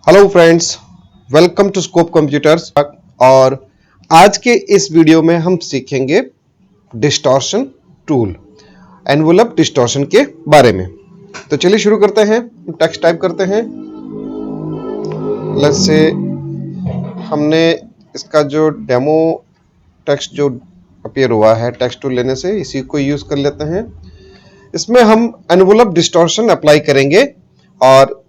Hello friends, welcome to Scope Computers. और आज के इस वीडियो में हम सीखेंगे डिस्टॉर्शन टूल, एनवलप डिस्टॉर्शन के बारे में। तो चलिए शुरू करते हैं। टेक्स्ट टाइप करते हैं। लेट्स से हमने इसका जो डेमो टेक्स्ट जो अपीयर हुआ है टेक्स्ट टूल लेने से, इसी को यूज कर लेते हैं। इसमें हम एनवलप डिस्टॉर्शन अप्लाई करेंगे और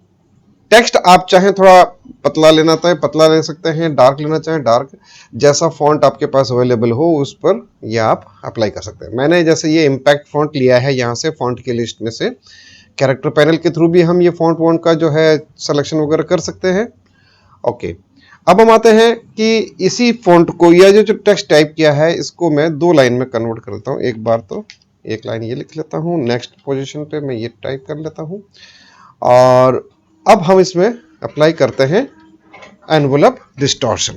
टेक्स्ट आप चाहें थोड़ा पतला लेना चाहे पतला ले सकते हैं, डार्क लेना चाहे डार्क, जैसा फॉन्ट आपके पास अवेलेबल हो उस पर यह आप अप्लाई कर सकते हैं। मैंने जैसे ये इम्पैक्ट फॉन्ट लिया है यहाँ से फॉन्ट की लिस्ट में से। कैरेक्टर पैनल के थ्रू भी हम ये फॉन्ट का जो है सिलेक्शन वगैरह कर सकते हैं। ओके, अब हम आते हैं कि इसी फॉन्ट को या जो टेक्स्ट टाइप किया है इसको मैं दो लाइन में कन्वर्ट कर लेता हूँ। एक बार तो एक लाइन ये लिख लेता हूँ, नेक्स्ट पोजिशन पे मैं ये टाइप कर लेता हूँ और अब हम इसमें अप्लाई करते हैं एनवलप डिस्टॉर्शन।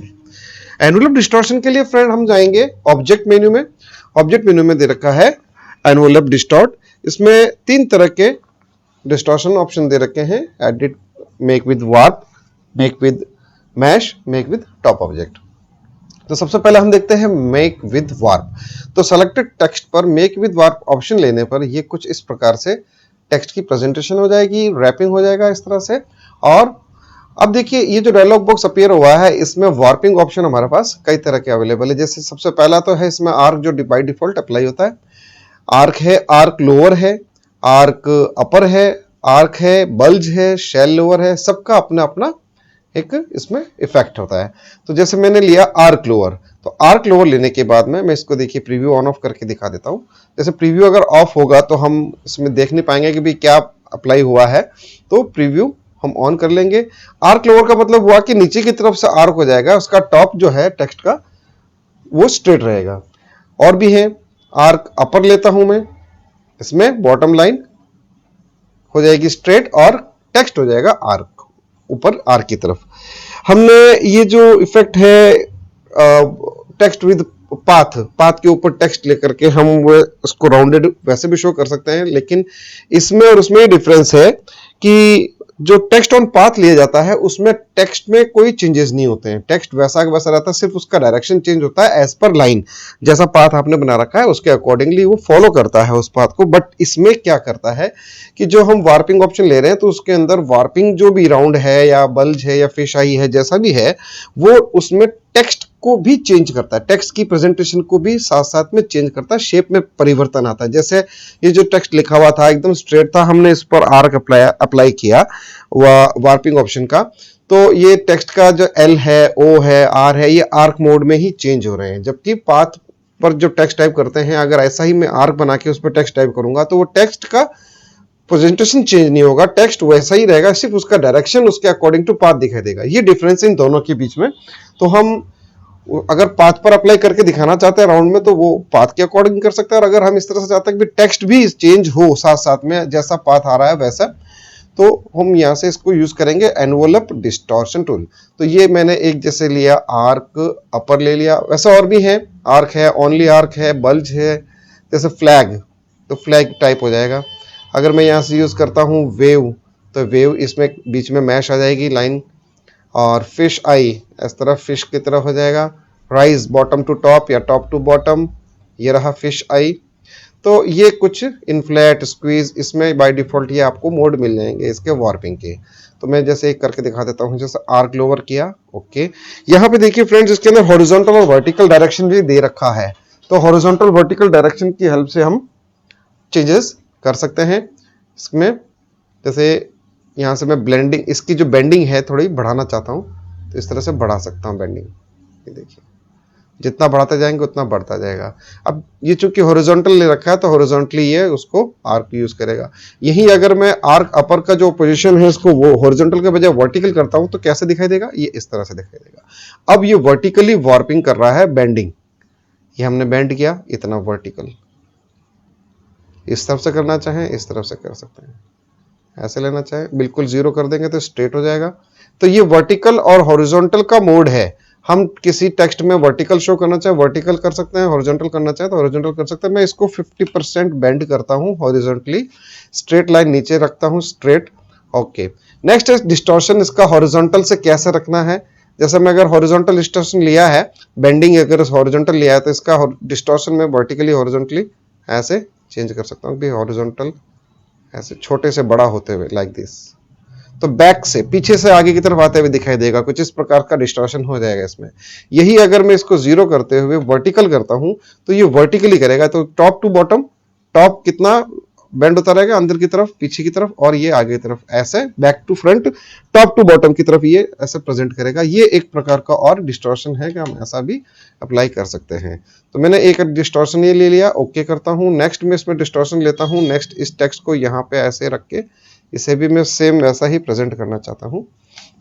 एनवलप डिस्टॉर्शन के लिए फ्रेंड हम जाएंगे ऑब्जेक्ट मेन्यू में। ऑब्जेक्ट मेन्यू में दे रखा है एनवलप डिस्टॉर्ट। इसमें तीन तरह के डिस्टॉर्शन ऑप्शन दे रखे हैं: edit, make with warp, make with mesh, make with top object. तो सबसे पहले हम देखते हैं मेक विद वार्प। तो सेलेक्टेड टेक्स्ट पर मेक विद वार्प ऑप्शन लेने पर ये कुछ इस प्रकार से टेक्स्ट की प्रेजेंटेशन हो जाएगी, रैपिंग हो जाएगा इस तरह से। और अब देखिए ये जो डायलॉग बॉक्स अपीयर हुआ है इसमें वार्पिंग ऑप्शन हमारे पास कई तरह के अवेलेबल है। जैसे सबसे पहला तो है इसमें आर्क, जो बाय डिफॉल्ट अप्लाई होता है। आर्क है, आर्क लोअर है, आर्क अपर है, आर्क है, बल्ज है, शेल लोअर है, सबका अपना अपना एक इसमें इफेक्ट होता है। तो जैसे मैंने लिया आर्क लोअर, तो आर्क लोअर लेने के बाद में मैं इसको देखिए प्रीव्यू ऑन ऑफ करके दिखा देता हूं। जैसे प्रीव्यू अगर ऑफ होगा तो हम इसमें देख नहीं पाएंगे कि भाई क्या अप्लाई हुआ है, तो प्रीव्यू हम ऑन कर लेंगे। आर्क लोअर का मतलब हुआ कि नीचे की तरफ से आर्क हो जाएगा, उसका टॉप जो है टेक्स्ट का वो स्ट्रेट रहेगा। और भी है, आर्क अपर लेता हूं मैं, इसमें बॉटम लाइन हो जाएगी स्ट्रेट और टेक्स्ट हो जाएगा आर्क ऊपर आर्क की तरफ। हमने ये जो इफेक्ट है टेक्स्ट विद पाथ के ऊपर टेक्स्ट लेकर के हम वो उसको राउंडेड वैसे भी शो कर सकते हैं, लेकिन इसमें और उसमें डिफरेंस है कि जो टेक्स्ट ऑन पाथ लिया जाता है उसमें टेक्स्ट में कोई चेंजेस नहीं होते हैं। टेक्स्ट वैसा का वैसा रहता है, सिर्फ उसका डायरेक्शन चेंज होता है एज पर लाइन। जैसा पाथ आपने बना रखा है उसके अकॉर्डिंगली वो फॉलो करता है उस पाथ को। बट इसमें क्या करता है कि जो हम वार्पिंग ऑप्शन ले रहे हैं तो उसके अंदर वार्पिंग जो भी राउंड है या बल्ज है या फिश आई है, जैसा भी है, वो उसमें टेक्स्ट को भी चेंज करता है, टेक्स्ट की प्रेजेंटेशन को भी साथ साथ में चेंज करता है, शेप में परिवर्तन आता है। जैसे ये जो टेक्स्ट लिखा हुआ था एकदम स्ट्रेट था, हमने इस पर आर्क अप्लाई किया वार्पिंग ऑप्शन का, तो ये टेक्स्ट का जो एल है, ओ है, आर है, ये आर्क मोड में ही चेंज हो रहे हैं। जबकि पाथ पर जो टेक्स्ट टाइप करते हैं, अगर ऐसा ही मैं आर्क बना के उस पर टेक्स्ट टाइप करूंगा तो वो टेक्स्ट का प्रेजेंटेशन चेंज नहीं होगा, टेक्स्ट वैसा ही रहेगा, सिर्फ उसका डायरेक्शन उसके अकॉर्डिंग टू पाथ दिखाई देगा। ये डिफरेंस इन दोनों के बीच में। तो हम अगर पाथ पर अप्लाई करके दिखाना चाहते हैं राउंड में तो वो पाथ के अकॉर्डिंग कर सकते हैं, और अगर हम इस तरह से चाहते हैं कि टेक्स्ट भी चेंज हो साथ साथ में, जैसा पाथ आ रहा है वैसा, तो हम यहां से इसको यूज करेंगे एनवलप डिस्टॉर्शन टूल। तो ये मैंने एक जैसे लिया आर्क अपर ले लिया, वैसा और भी है, आर्क है, ओनली आर्क है, बल्ज है, जैसे फ्लैग, तो फ्लैग टाइप हो जाएगा। अगर मैं यहां से यूज करता हूं वेव, तो वेव इसमें बीच में मैश आ जाएगी लाइन। और फिश आई इस तरह फिश की तरफ हो जाएगा। राइज बॉटम टू टॉप या टॉप टू बॉटम, ये रहा फिश आई। तो ये कुछ इनफ्लैट स्क्वीज, इसमें बाय डिफॉल्ट ये आपको मोड मिल जाएंगे इसके वार्पिंग के। तो मैं जैसे एक करके दिखा देता हूं, जैसे आर्क लोअर किया, ओके। यहाँ पे देखिए फ्रेंड्स, इसके अंदर हॉरिजॉन्टल और वर्टिकल डायरेक्शन भी दे रखा है। तो हॉरिजॉन्टल वर्टिकल डायरेक्शन की हेल्प से हम चेंजेस कर सकते हैं इसमें। जैसे यहाँ से मैं ब्लेंडिंग, इसकी जो बेंडिंग है थोड़ी बढ़ाना चाहता हूँ तो इस तरह से बढ़ा सकता हूँ बेंडिंग। ये देखिए जितना बढ़ाते जाएंगे उतना बढ़ता जाएगा। अब ये चूंकि हॉरिजॉन्टल ले रखा है तो हॉरिजॉन्टली ये उसको आर्क यूज करेगा। यही अगर मैं आर्क अपर का जो पोजीशन है इसको वो हॉरिजॉन्टल के बजाय वर्टिकल करता हूँ तो कैसे दिखाई देगा, ये इस तरह से दिखाई देगा। अब ये वर्टिकली वार्पिंग कर रहा है, बेंडिंग, ये हमने बेंड किया इतना वर्टिकल। इस तरफ से करना चाहें इस तरफ से कर सकते हैं, ऐसे लेना चाहे बिल्कुल जीरो कर देंगे तो स्ट्रेट हो जाएगा। तो ये वर्टिकल और हॉरिजॉन्टल का मोड है। हम किसी टेक्स्ट में वर्टिकल शो करना चाहे वर्टिकल कर सकते हैं, हॉरिजॉन्टल करना चाहे तो हॉरिजॉन्टल कर सकते हैं। मैं इसको 50% बेंड करता हूं हॉरिजॉन्टली, स्ट्रेट लाइन नीचे रखता हूं स्ट्रेट, ओके, नेक्स्ट है डिस्टॉर्शन। इसका हॉरिजॉन्टल से कैसे रखना है। जैसे मैं अगर हॉरिजॉन्टल डिस्टॉर्शन लिया है, बेंडिंग अगर हॉरिजॉन्टल लिया है, तो इसका डिस्टॉर्शन में वर्टिकली हॉरिजॉन्टली ऐसे चेंज कर सकता हूँ कि हॉरिजॉन्टल ऐसे छोटे से बड़ा होते हुए लाइक दिस, तो बैक से पीछे से आगे की तरफ आते हुए दिखाई देगा, कुछ इस प्रकार का डिस्टॉर्शन हो जाएगा इसमें। यही अगर मैं इसको जीरो करते हुए वर्टिकल करता हूं तो ये वर्टिकली करेगा, तो टॉप टू बॉटम, टॉप कितना बेंड होता रहेगा अंदर की तरफ, पीछे की तरफ और ये आगे की तरफ, ऐसे back to front, top to bottom की तरफ ये ऐसे प्रेजेंट करेगा। ये एक प्रकार का और डिस्टॉर्शन है कि हम ऐसा भी अप्लाई कर सकते हैं। तो मैंने एक डिस्टॉर्शन ये ले लिया, ओके करता हूं। नेक्स्ट में इसमें डिस्टॉर्शन लेता हूं। नेक्स्ट इस टेक्स्ट को यहाँ पे ऐसे रख के इसे भी मैं सेम वैसा ही प्रेजेंट करना चाहता हूं।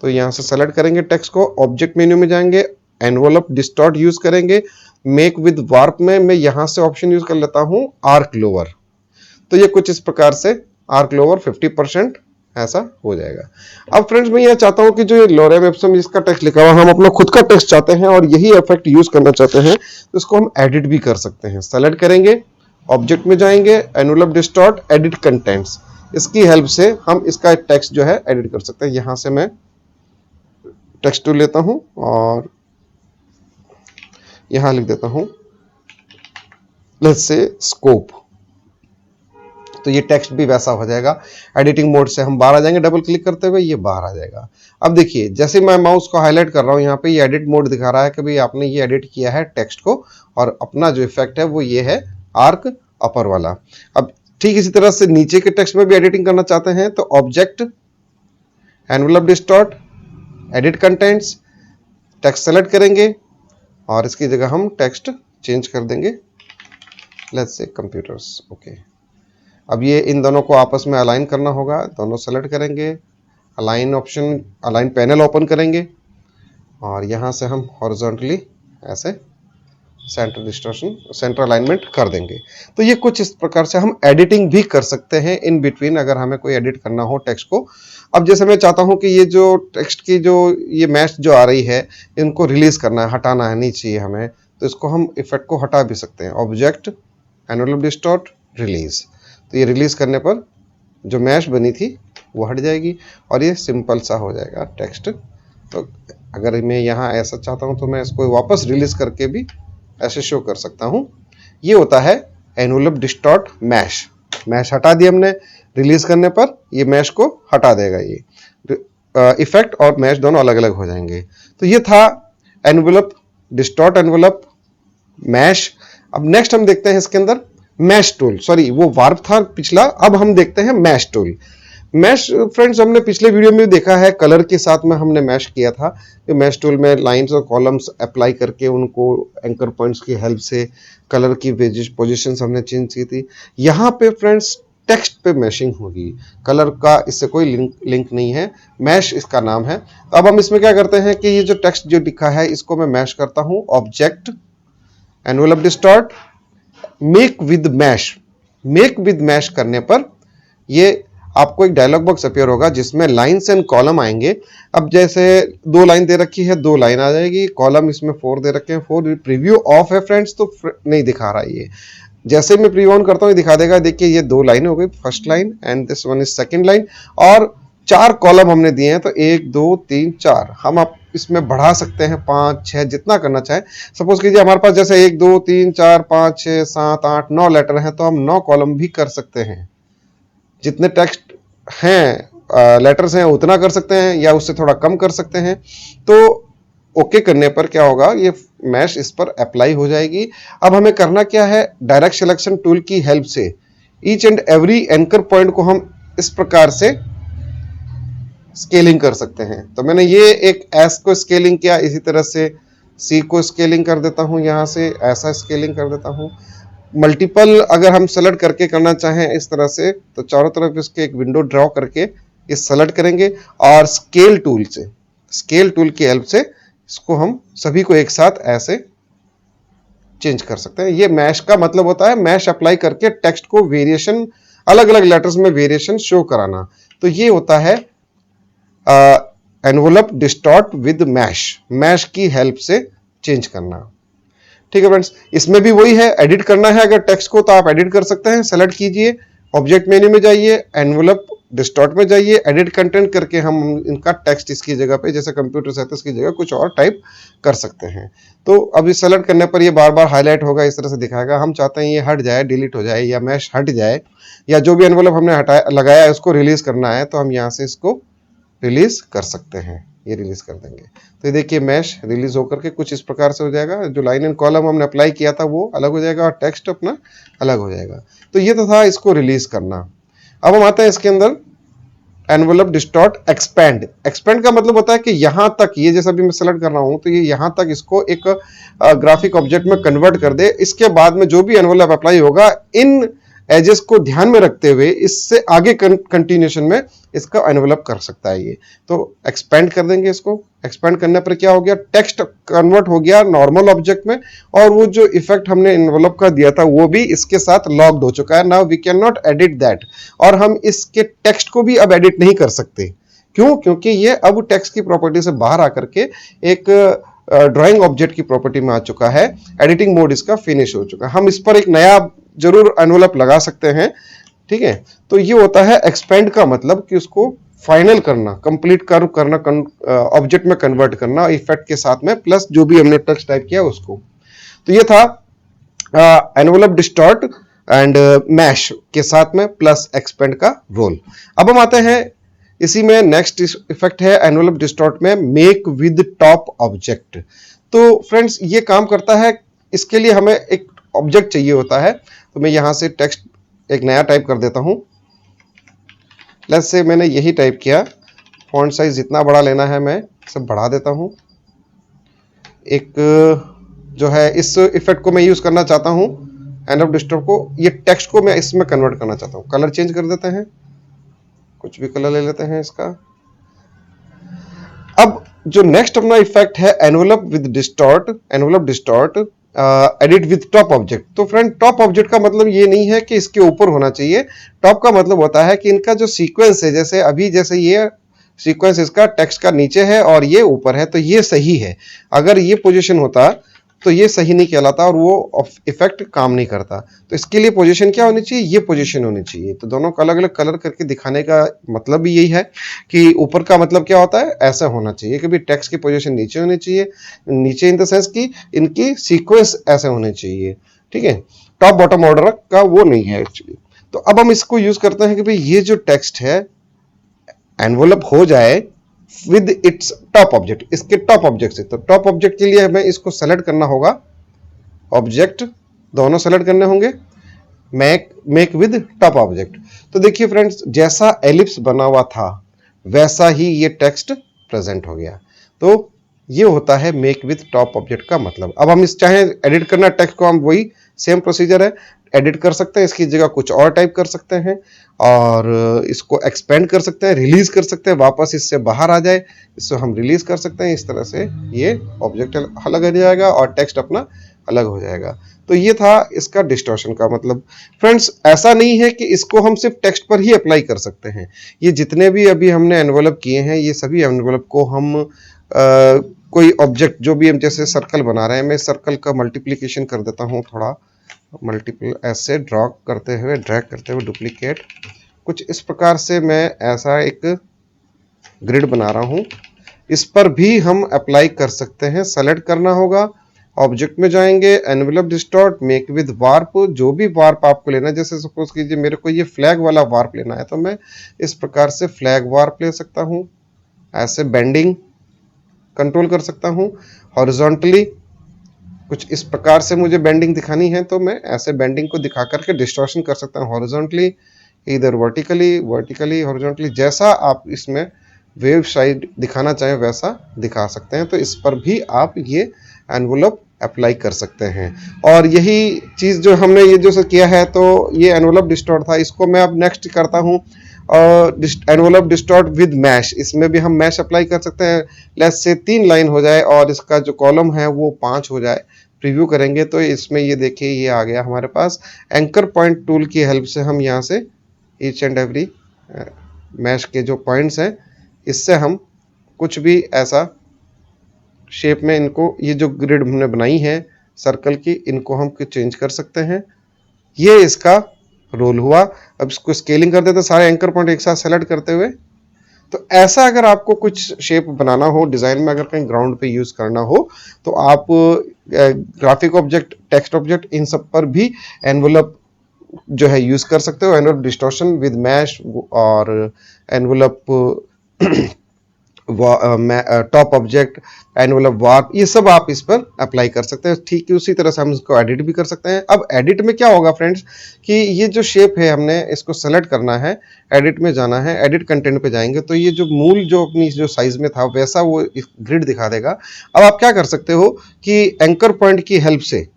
तो यहाँ से सेलेक्ट करेंगे टेक्स्ट को, ऑब्जेक्ट मेन्यू में जाएंगे, एनवलप डिस्टॉर्ट यूज करेंगे। मेक विद वार्प में मैं यहाँ से ऑप्शन यूज कर लेता हूँ आर्क लोअर। तो ये कुछ इस प्रकार से आर्क लोअर 50% ऐसा हो जाएगा। अब फ्रेंड्स मैं यह चाहता हूं कि जो लोरेम इप्सम इसका टेक्स्ट लिखा हुआ, हम अपना खुद का टेक्स्ट चाहते हैं और यही इफेक्ट यूज करना चाहते हैं, तो इसको हम एडिट भी कर सकते हैं। सेलेक्ट करेंगे, ऑब्जेक्ट में जाएंगे, एनवलप डिस्टॉर्ट, एडिट कंटेंट्स, इसकी हेल्प से हम इसका टेक्स्ट जो है एडिट कर सकते हैं। यहां से मैं टेक्स्ट टूल लेता हूं और यहां लिख देता हूं लेट्स से स्कोप, तो ये टेक्स्ट भी वैसा हो जाएगा। एडिटिंग मोड से हम बाहर आ जाएंगे, डबल क्लिक करते हुए ये बाहर आ जाएगा। अब देखिए जैसे मैं माउस को हाईलाइट कर रहा हूं, यहाँ पे ये एडिट मोड दिखा रहा है कि भाई आपने ये एडिट किया है टेक्स्ट को, और अपना जो इफेक्ट है वो ये है आर्क अपर वाला। अब ठीक इसी तरह से नीचे के टेक्स्ट में भी एडिटिंग करना चाहते हैं, तो object, envelope distort, edit contents, text select करेंगे और इसकी जगह हम टेक्स्ट चेंज कर देंगे, लेट्स से कंप्यूटर्स। ओके, अब ये इन दोनों को आपस में अलाइन करना होगा, दोनों सेलेक्ट करेंगे, align option, align panel open करेंगे और यहाँ से हम हॉरिजॉन्टली ऐसे सेंटर डिस्टॉर्शन, सेंटर अलाइनमेंट कर देंगे। तो ये कुछ इस प्रकार से हम एडिटिंग भी कर सकते हैं इन बिटवीन, अगर हमें कोई एडिट करना हो टेक्स्ट को। अब जैसे मैं चाहता हूं कि ये जो टेक्स्ट की जो ये मैच जो आ रही है, इनको रिलीज करना है, हटाना है, नहीं चाहिए हमें, तो इसको हम इफेक्ट को हटा भी सकते हैं। ऑब्जेक्ट, एनवलप डिस्टॉर्ट, रिलीज, तो ये रिलीज करने पर जो मैश बनी थी वो हट जाएगी और ये सिंपल सा हो जाएगा टेक्स्ट। तो अगर मैं यहाँ ऐसा चाहता हूँ तो मैं इसको वापस रिलीज करके भी ऐसे शो कर सकता हूँ। ये होता है एनवलप डिस्टॉर्ट मैश। मैश हटा दिया हमने, रिलीज करने पर ये मैश को हटा देगा, ये इफेक्ट और मैश दोनों अलग अलग हो जाएंगे। तो ये था एनवलप डिस्टॉर्ट, एनवलप, मैश। अब नेक्स्ट हम देखते हैं इसके अंदर मैश टूल, सॉरी वो वार्प था पिछला, अब हम देखते हैं मैश टूल। मैश फ्रेंड्स हमने पिछले वीडियो में देखा है, कलर के साथ में हमने मैश किया था। कि मैश टूल में लाइंस और कॉलम्स अप्लाई करके उनको एंकर पॉइंट्स की हेल्प से कलर की पोजीशन हमने चेंज की थी। यहाँ पे फ्रेंड्स टेक्स्ट पे मैशिंग होगी, कलर का इससे कोई लिंक नहीं है, मैश इसका नाम है। तो अब हम इसमें क्या करते हैं कि ये जो टेक्स्ट जो लिखा है इसको मैं मैश करता हूँ, object, envelope distort, make with mesh. Make with mesh करने पर ये आपको एक डायलॉग बॉक्स अपीयर होगा जिसमें लाइन्स एंड कॉलम आएंगे। अब जैसे 2 लाइन दे रखी है, 2 लाइन आ जाएगी, कॉलम इसमें 4 दे रखे हैं, 4 प्रीव्यू ऑफ है फ्रेंड्स, तो नहीं दिखा रहा है ये। जैसे मैं प्रीव्यू ऑन करता हूँ दिखा देगा, देखिए ये 2 लाइन हो गई, first line and this one is second line, और 4 कॉलम हमने दिए हैं, तो 1 2 3 4 हम आप इसमें बढ़ा सकते हैं, 5 6 जितना करना चाहे। सपोज कीजिए हमारे पास जैसे 1 2 3 4 5 6 7 8 9 लेटर हैं, तो हम 9 कॉलम भी कर सकते हैं। जितने टेक्स्ट हैं लेटर्स हैं उतना कर सकते हैं या उससे थोड़ा कम कर सकते हैं। तो ओके करने पर क्या होगा, ये मैश इस पर अप्लाई हो जाएगी। अब हमें करना क्या है, डायरेक्ट सिलेक्शन टूल की हेल्प से each and every anchor point को हम इस प्रकार से स्केलिंग कर सकते हैं। तो मैंने ये एक एस को स्केलिंग किया, इसी तरह से सी को स्केलिंग कर देता हूं, यहां से ऐसा स्केलिंग कर देता हूं। मल्टीपल अगर हम सेलेक्ट करके करना चाहें इस तरह से, तो चारों तरफ इसके एक विंडो ड्रॉ करके इस सेलेक्ट करेंगे और स्केल टूल से, स्केल टूल की हेल्प से इसको हम सभी को एक साथ ऐसे चेंज कर सकते हैं। ये मैश का मतलब होता है मैश अप्लाई करके टेक्स्ट को वेरिएशन, अलग अलग लेटर्स में वेरिएशन शो कराना। तो ये होता है envelope distort with mesh, mesh की हेल्प से चेंज करना। ठीक है फ्रेंड्स, इसमें भी वही है, एडिट करना है अगर टेक्स्ट को तो आप एडिट कर सकते हैं, सेलेक्ट कीजिए, ऑब्जेक्ट मेन्यू में जाइए, एनवलप डिस्टॉर्ट में जाइए, एडिट कंटेंट करके हम इनका टेक्स्ट इसकी जगह पे जैसे कंप्यूटर सेटर्स की जगह कुछ और टाइप कर सकते हैं। तो अब इस सेलेक्ट करने पर ये बार बार हाईलाइट होगा, इस तरह से दिखाएगा। हम चाहते हैं ये हट जाए, डिलीट हो जाए या मैश हट जाए, या जो भी एनवलप हमने हटाया लगाया है उसको रिलीज करना है, तो हम यहाँ से इसको रिलीज कर सकते हैं। ये रिलीज कर देंगे तो ये देखिए मैश रिलीज होकर के कुछ इस प्रकार से हो जाएगा। जो लाइन एंड कॉलम हमने अप्लाई किया था वो अलग हो जाएगा और टेक्स्ट अपना अलग हो जाएगा। तो ये तो था इसको रिलीज करना। अब हम आते हैं इसके अंदर एनवलप डिस्टॉर्ट एक्सपेंड। एक्सपेंड का मतलब होता है कि यहां तक, ये जैसा भी मैं सेलेक्ट कर रहा हूं तो ये यहां तक इसको एक ग्राफिक ऑब्जेक्ट में कन्वर्ट कर दे। इसके बाद में जो भी एनवलप अप्लाई होगा इन एजेस को ध्यान में रखते हुए इससे आगे कंटिन्यूएशन में इसका एनवलप कर सकता है ये। तो एक्सपेंड कर देंगे इसको। एक्सपेंड करने पर क्या हो गया, टेक्स्ट कन्वर्ट हो गया नॉर्मल ऑब्जेक्ट में, और वो जो इफेक्ट हमने एनवलप का दिया था वो भी इसके साथ लॉग्ड हो चुका है। Now we can not edit that, और हम इसके टेक्स्ट को भी अब एडिट नहीं कर सकते। क्यों? क्योंकि ये अब टेक्स्ट की प्रॉपर्टी से बाहर आकर के एक ड्राइंग ऑब्जेक्ट की प्रॉपर्टी में आ चुका है। एडिटिंग मोड इसका फिनिश हो चुका है। हम इस पर एक नया जरूर एनवलप लगा सकते हैं, ठीक है। तो ये होता है एक्सपेंड का मतलब कि उसको फाइनल करना, कंप्लीट करना, ऑब्जेक्ट में कन्वर्ट करना इफेक्ट के साथ में, प्लस जो भी हमने टेक्स्ट टाइप किया उसको। तो ये था एनवलप डिस्टॉर्ट एंड मैश के साथ में प्लस एक्सपेंड का रोल। अब हम आते हैं इसी में नेक्स्ट इफेक्ट है एनवलप डिस्टॉर्ट में मेक विद टॉप ऑब्जेक्ट। तो फ्रेंड्स ये काम करता है, इसके लिए हमें एक ऑब्जेक्ट चाहिए होता है। तो मैं यहां से टेक्स्ट एक नया टाइप कर देता हूं। लेट्स से मैंने यही टाइप किया, फॉन्ट साइज जितना बड़ा लेना है मैं सब बढ़ा देता हूं। एक जो है इस इफेक्ट को मैं यूज करना चाहता हूं एनवलप डिस्टॉर्ट को, ये टेक्स्ट को मैं इसमें कन्वर्ट करना चाहता हूं। कलर चेंज कर देते हैं, कुछ भी कलर ले लेते हैं इसका। अब जो नेक्स्ट अपना इफेक्ट है envelope with distort, envelope distort edit with top object. तो फ्रेंड टॉप ऑब्जेक्ट का मतलब ये नहीं है कि इसके ऊपर होना चाहिए। टॉप का मतलब होता है कि इनका जो सीक्वेंस है, जैसे अभी जैसे ये सीक्वेंस इसका टेक्स्ट का नीचे है और ये ऊपर है, तो ये सही है। अगर ये पोजीशन होता तो ये सही नहीं कहलाता और वो इफेक्ट काम नहीं करता। तो इसके लिए पोजीशन क्या होनी चाहिए, ये पोजीशन होनी चाहिए। तो दोनों को अलग अलग कलर करके दिखाने का मतलब भी यही है कि ऊपर का मतलब क्या होता है, ऐसा होना चाहिए कि भाई टेक्स्ट की पोजीशन नीचे होनी चाहिए। नीचे इन द सेंस कि इनकी सीक्वेंस ऐसे होने चाहिए, ठीक है। टॉप बॉटम ऑर्डर का वो नहीं है एक्चुअली। तो अब हम इसको यूज करते हैं कि भाई ये जो टेक्स्ट है एनवलप हो जाए विद इट्स टॉप ऑब्जेक्ट, इसके टॉप ऑब्जेक्ट से। तो टॉप ऑब्जेक्ट के लिए हमें इसको सेलेक्ट करना होगा, ऑब्जेक्ट दोनों सेलेक्ट करने होंगे, मेक विद टॉप ऑब्जेक्ट। तो देखिए फ्रेंड्स जैसा एलिप्स बना हुआ था वैसा ही ये टेक्स्ट प्रेजेंट हो गया। तो ये होता है मेक विद टॉप ऑब्जेक्ट का मतलब। अब हम इस चाहे एडिट करना टेक्स्ट को, हम वही सेम प्रोसीजर है, एडिट कर सकते हैं, इसकी जगह कुछ और टाइप कर सकते हैं और इसको एक्सपेंड कर सकते हैं, रिलीज कर सकते हैं, वापस इससे बाहर आ जाए इसको हम रिलीज कर सकते हैं। इस तरह से ये ऑब्जेक्ट अलग हो जाएगा और टेक्स्ट अपना अलग हो जाएगा। तो ये था इसका डिस्टॉर्शन का मतलब। फ्रेंड्स ऐसा नहीं है कि इसको हम सिर्फ टेक्स्ट पर ही अप्लाई कर सकते हैं। ये जितने भी अभी हमने एनवलप किए हैं ये सभी एनवलप को हम कोई ऑब्जेक्ट जो भी हम जैसे सर्कल बना रहे हैं, मैं सर्कल का मल्टीप्लीकेशन कर देता हूँ थोड़ा, मल्टीपल ऐसे ड्रॉ करते हुए ड्रैग करते हुए डुप्लीकेट, कुछ इस प्रकार से मैं ऐसा एक ग्रिड बना रहा हूं। इस पर भी हम अप्लाई कर सकते हैं। सेलेक्ट करना होगा, ऑब्जेक्ट में जाएंगे, envelope distort, make with warp, जो भी वार्प आपको लेना है। जैसे सपोज कीजिए मेरे को ये फ्लैग वाला वार्प लेना है तो मैं इस प्रकार से फ्लैग वार्प ले सकता हूं। ऐसे बेंडिंग कंट्रोल कर सकता हूं। हॉरिजॉन्टली कुछ इस प्रकार से मुझे बेंडिंग दिखानी है तो मैं ऐसे बेंडिंग को दिखा करके डिस्टॉर्शन कर सकता हूँ। हॉरिजॉन्टली, इधर वर्टिकली हॉरिजॉन्टली, जैसा आप इसमें वेव साइड दिखाना चाहें वैसा दिखा सकते हैं। तो इस पर भी आप ये एनवलप अप्लाई कर सकते हैं। और यही चीज़ जो हमने ये जो किया है, तो ये एनवलप डिस्टॉर्ट था, इसको मैं अब नेक्स्ट करता हूँ और एनवलप डिस्टॉर्ट विद मैश। इसमें भी हम मैश अप्लाई कर सकते हैं। लेट्स से 3 लाइन हो जाए और इसका जो कॉलम है वो 5 हो जाए। प्रीव्यू करेंगे तो इसमें ये देखिए ये आ गया हमारे पास। एंकर पॉइंट टूल की हेल्प से हम यहाँ से ईच एंड एवरी मैश के जो पॉइंट्स हैं इससे हम कुछ भी ऐसा शेप में इनको, ये जो ग्रिड हमने बनाई है सर्कल की, इनको हम चेंज कर सकते हैं। ये इसका रोल हुआ। अब इसको स्केलिंग कर देते हैं सारे एंकर पॉइंट एक साथ सेलेक्ट करते हुए। तो ऐसा अगर आपको कुछ शेप बनाना हो डिजाइन में, अगर कहीं ग्राउंड पे यूज करना हो, तो आप ग्राफिक ऑब्जेक्ट, टेक्स्ट ऑब्जेक्ट, इन सब पर भी एनवलप जो है यूज कर सकते हो। एनवलप डिस्टॉर्शन विद मैश और envelope top object, envelope warp, ये सब आप इस पर अप्लाई कर सकते हैं। ठीक है, उसी तरह से हम इसको एडिट भी कर सकते हैं। अब एडिट में क्या होगा फ्रेंड्स कि ये जो शेप है हमने इसको सेलेक्ट करना है, एडिट में जाना है, एडिट कंटेंट पे जाएंगे तो ये जो मूल जो अपनी जो साइज में था वैसा वो ग्रिड दिखा देगा। अब आप क्या कर सकते हो कि एंकर पॉइंट की हेल्प से,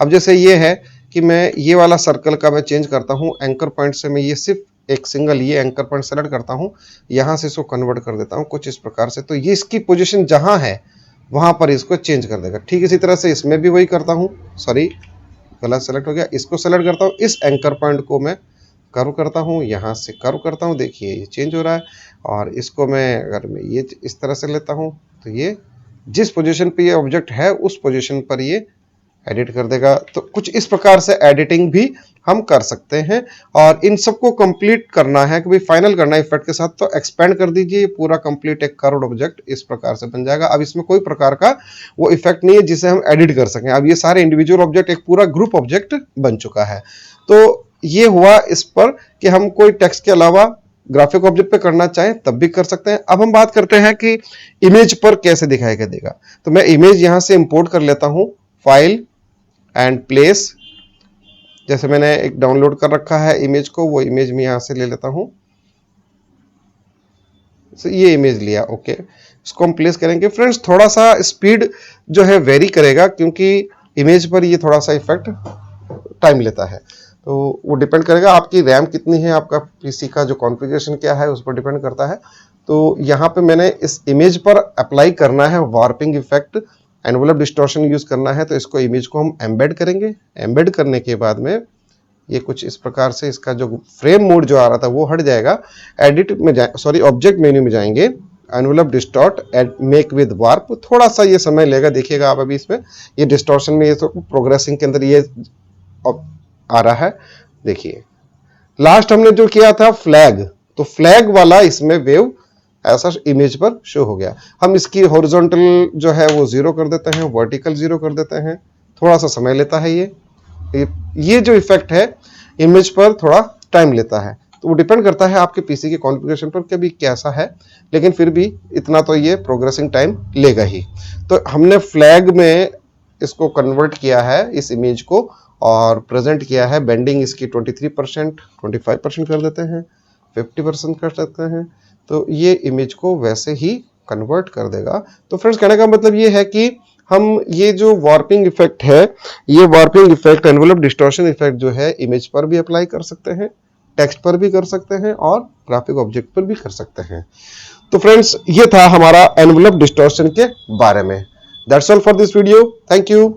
अब जैसे ये है कि मैं ये वाला सर्कल का मैं चेंज करता हूँ, एंकर पॉइंट से मैं ये सिर्फ एक सिंगल ये एंकर पॉइंट सेलेक्ट करता हूँ, यहां से इसको कन्वर्ट कर देता हूँ कुछ इस प्रकार से, तो ये इसकी पोजीशन जहां है वहां पर इसको चेंज कर देगा। ठीक इसी तरह से इसमें भी वही करता हूँ, सॉरी गलत सेलेक्ट हो गया, इसको सेलेक्ट करता हूँ, इस एंकर पॉइंट को मैं कर्व करता हूँ, यहाँ से कर्व करता हूँ, देखिए ये चेंज हो रहा है। और इसको मैं अगर मैं ये इस तरह से लेता हूँ तो ये जिस पोजीशन पे ये ऑब्जेक्ट है उस पोजीशन पर ये एडिट कर देगा। तो कुछ इस प्रकार से एडिटिंग भी हम कर सकते हैं। और इन सबको कंप्लीट करना है, कि फाइनल करना है इफेक्ट के साथ, तो एक्सपेंड कर दीजिए, पूरा कंप्लीट एक कर्व्ड ऑब्जेक्ट इस प्रकार से बन जाएगा। अब इसमें कोई प्रकार का वो इफेक्ट नहीं है जिसे हम एडिट कर सकें। अब ये सारे इंडिविजुअल ऑब्जेक्ट एक पूरा ग्रुप ऑब्जेक्ट बन चुका है। तो ये हुआ इस पर कि हम कोई टेक्स्ट के अलावा ग्राफिक ऑब्जेक्ट पे करना चाहें तब भी कर सकते हैं। अब हम बात करते हैं कि इमेज पर कैसे दिखाई देगा। तो मैं इमेज यहां से इंपोर्ट कर लेता हूं, फाइल एंड प्लेस, जैसे मैंने एक डाउनलोड कर रखा है इमेज को, वो इमेज में यहां से ले लेता हूं। तो ये इमेज लिया, ओके, इसको हम प्लेस करेंगे। फ्रेंड्स थोड़ा सा स्पीड जो है वेरी करेगा, क्योंकि इमेज पर ये थोड़ा सा इफेक्ट टाइम लेता है, तो वो डिपेंड करेगा आपकी रैम कितनी है, आपका पीसी का जो कॉन्फ़िगरेशन क्या है उस पर डिपेंड करता है। तो यहाँ पे मैंने इस इमेज पर अप्लाई करना है warping effect, envelope distortion use करना है, तो इसको इमेज को हम एम्बेड करेंगे। एम्बेड करने के बाद में ये कुछ इस प्रकार से इसका जो फ्रेम मोड जो आ रहा था वो हट जाएगा। एडिट में सॉरी ऑब्जेक्ट मेन्यू में जाएंगे, envelope distort make with warp, थोड़ा सा ये समय लेगा, देखिएगा आप अभी इसमें ये डिस्टॉर्शन में ये तो प्रोग्रेसिंग के अंदर ये आ रहा है। देखिए लास्ट हमने जो किया था फ्लैग, तो फ्लैग वाला इसमें वेव ऐसा इमेज पर शो हो गया। हम इसकी हॉरिजॉन्टल जो है वो 0 कर देते हैं, वर्टिकल 0 कर देते हैं, थोड़ा सा समय लेता है ये जो इफेक्ट है इमेज पर थोड़ा टाइम लेता है। तो वो डिपेंड करता है आपके पीसी के कॉन्फ़िगरेशन पर कि भी कैसा है, लेकिन फिर भी इतना तो ये प्रोग्रेसिंग टाइम लेगा ही। तो हमने फ्लैग में इसको कन्वर्ट किया है इस इमेज को, और प्रेजेंट किया है। बेंडिंग इसकी 23%, 25% कर देते हैं, 50% कर सकते हैं, तो ये इमेज को वैसे ही कन्वर्ट कर देगा। तो फ्रेंड्स कहने का मतलब ये है कि हम ये जो वार्पिंग इफेक्ट है, ये warping effect, envelope distortion effect जो है इमेज पर भी अप्लाई कर सकते हैं, टेक्स्ट पर भी कर सकते हैं और ग्राफिक ऑब्जेक्ट पर भी कर सकते हैं। तो फ्रेंड्स ये था हमारा एनवलप डिस्टॉर्शन के बारे में। That's all for this video, thank you.